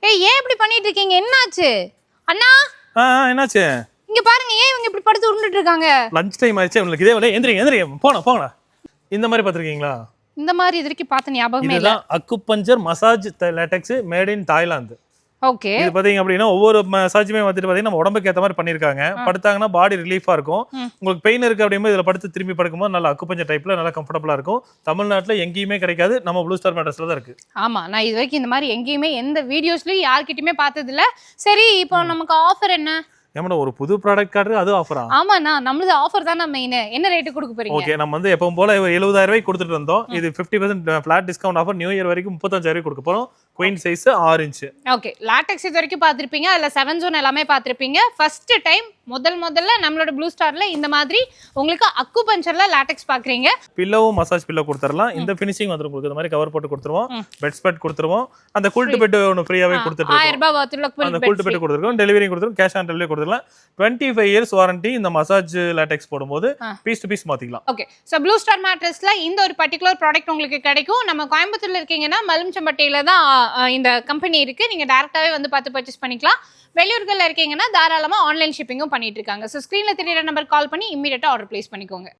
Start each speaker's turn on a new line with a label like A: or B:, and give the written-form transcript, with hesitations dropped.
A: ஏய் ஏன் இப்படி பண்ணிட்டு இருக்கீங்க? என்னாச்சு அண்ணா?
B: என்னாச்சு?
A: இங்க பாருங்க, ஏன் இவங்க இப்படி படுத்து உருண்டுட்டு இருக்காங்க?
B: லஞ்ச் டைம் ஆயிடுச்சு உங்களுக்கு. இதே வேலை எந்திரிங்க போங்க. இந்த மாதிரி பார்த்துருக்கீங்களா?
A: இந்த மாதிரி இது வரைக்கும் பார்த்த ஞாபகமே இல்ல.
B: இதுதான் acupuncture massage LaTeX made in Thailand.
A: Okay.
B: இது பாத்தீங்க அப்படின்னா ஒவ்வொரு மசாஜுமே வந்துட்டு பாத்தீங்கன்னா நம்ம உடம்புக்கு ஏற்ற மாதிரி பண்ணிருக்காங்க. படுத்தாங்கன்னா பாடி ரிலீஃபா இருக்கும். உங்களுக்கு பெயின் இருக்கு அப்படிங்கும்போது இதுல படுத்து திரும்பி படுக்கும்போது நல்லா அக்குபஞ்சர் டைப்ல நல்லா கம்ஃபர்டபுளா இருக்கும். தமிழ்நாட்டுல எங்கேயுமே கிடைக்காது, நம்ம ப்ளூ ஸ்டார் மேட்ரஸ்ல தான் இருக்கு.
A: ஆமா, நான் இது வரைக்கும் இந்த மாதிரி எங்கேயுமே எந்த வீடியோஸ்லயும் யார்கிட்டயுமே பார்த்தது இல்ல. சரி, இப்போ நமக்கு ஆஃபர் என்ன?
B: ஏமாடா ஒரு புது ப்ராடக்ட் கார்டு அது ஆஃபரா?
A: ஆமாண்ணா, நம்மளது ஆஃபர் தான் மெயின். என்ன ரேட்டு கொடுக்க போறீங்க?
B: ஓகே, நம்ம வந்து எப்பவும் போல 70,000 ரூபாய்க்கு கொடுத்துட்டு இருந்தோம். இது 50% flat discount offer new year வரைக்கும் 35,000 ரூபாய்க்கு கொடுக்க போறோம். Queen size 6 inch.
A: Okay, latex இது வரைக்கும் பார்த்திருப்பீங்க, அதுல 7 ஜோன் எல்லாமே பார்த்திருப்பீங்க. ஃபர்ஸ்ட் டைம் முதல்ல நம்மளோட ப்ளூ ஸ்டார்ல இந்த மாதிரி உங்களுக்கு அக்குபஞ்சர்ல லாட்டெக்ஸ் பாக்குறீங்க.
B: பில்லோவும் மசாஜ் பில்லோ கொடுத்துறலாம். இந்த ஃபினிஷிங் வந்துரும். உங்களுக்கு இந்த மாதிரி கவர் போட்டு கொடுத்துருவோம். பெட் ஸ்பெட் கொடுத்துருவோம். அந்த கூல்ட் பெட் ஒன்னு ஃப்ரீயாவே கொடுத்துட்டு இருக்கோம்.
A: 1000 ரூபாய் வர்த்துள்ள
B: அந்த கூல்ட் பெட் கொடுத்துருக்கோம். டெலிவரி கொடுத்துருக்கோம். கேஷ் ஆன் டெலிவரி கொடுத்துறலாம். 25 இயர்ஸ் வாரண்டி இந்த மசாஜ் லாட்டெக்ஸ் போடும்போது பீஸ் டு பீஸ் மாத்திக்கலாம்.
A: ஓகே, சோ ப்ளூ ஸ்டார் மேட்ரஸ்ல இந்த ஒரு பர்టిక్యులர் ப்ராடக்ட் உங்களுக்கு கிடைக்கும். நம்ம கோயம்புத்தூர்ல இருக்கீங்கன்னா மலுமிச்சம்பட்டியில தான் இந்த கம்பெனி இருக்கு. நீங்க டைரக்டாவே வந்து பார்த்து பர்ச்சேஸ் பண்ணிக்கலாம். வெளியூர்கள்ல இருக்கீங்கன்னா தாராளமா ஆன்லைன் ஷிப்பிங்கும் பண்ணிட்டு இருக்காங்க. சோ ஸ்கிரீன்ல தெரியுற நம்பர் கால் பண்ணி இமிடியேட்டா ஆர்டர் பிளேஸ் பண்ணிக்கோங்க.